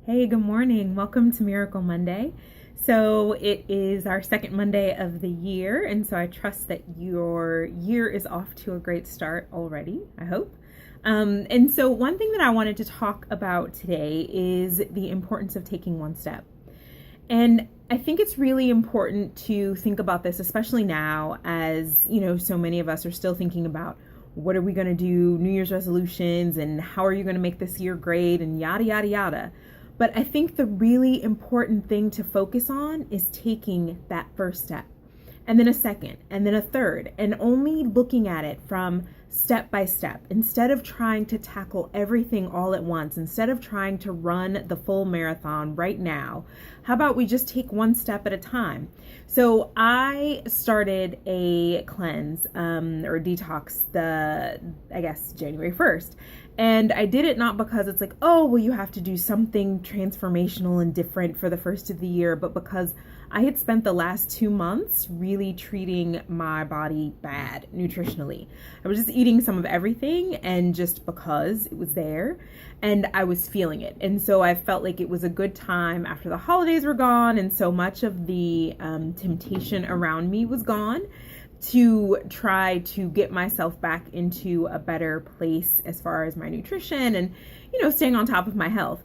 Hey, good morning. Welcome to Miracle Monday. So, it is our second Monday of the year, and so I trust that your year is off to a great start already, I hope. And so, one thing that I wanted to talk about today is the importance of taking one step. And I think it's really important to think about this, especially now, as so many of us are still thinking about what are we going to do, New Year's resolutions, and how are you going to make this year great, and yada, yada, yada. But I think the really important thing to focus on is taking that first step, and then a second, and then a third, and only looking at it from step by step instead of trying to tackle everything all at once, instead of trying to run the full marathon right now. How about we just take one step at a time? So I started a cleanse or detox January 1st. And I did it not because it's like, oh, well, you have to do something transformational and different for the first of the year, but because I had spent the last 2 months really treating my body bad nutritionally. I was just eating some of everything, and just because it was there and I was feeling it. And so I felt like it was a good time after the holidays were gone and so much of the temptation around me was gone, to try to get myself back into a better place as far as my nutrition and, staying on top of my health.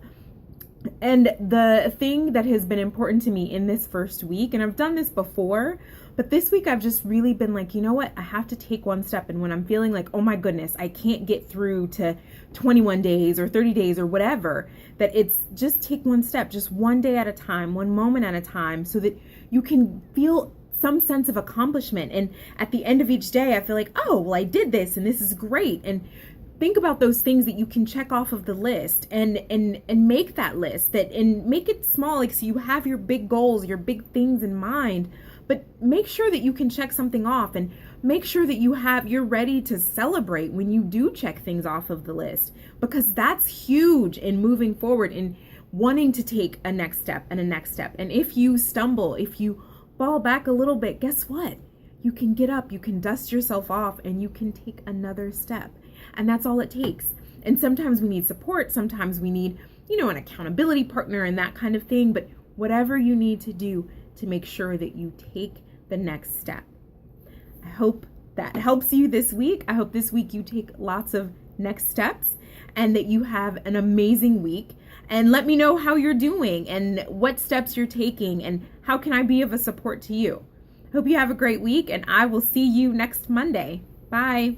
And the thing that has been important to me in this first week, and I've done this before, but this week I've just really been like, you know what? I have to take one step. And when I'm feeling like, oh my goodness, I can't get through to 21 days or 30 days or whatever, that it's just take one step, just one day at a time, one moment at a time, so that you can feel some sense of accomplishment. And at the end of each day, I feel like, oh, well, I did this and this is great. And think about those things that you can check off of the list and make that list and make it small, like, so you have your big goals, your big things in mind, but make sure that you can check something off, and make sure that you're ready to celebrate when you do check things off of the list, because that's huge in moving forward and wanting to take a next step and a next step. And if you stumble, if you fall back a little bit, guess what? You can get up, you can dust yourself off, and you can take another step. And that's all it takes. And sometimes we need support, sometimes we need, an accountability partner and that kind of thing, but whatever you need to do to make sure that you take the next step. I hope that helps you this week. I hope this week you take lots of next steps and that you have an amazing week. And let me know how you're doing and what steps you're taking and how can I be of a support to you. Hope you have a great week, and I will see you next Monday. Bye.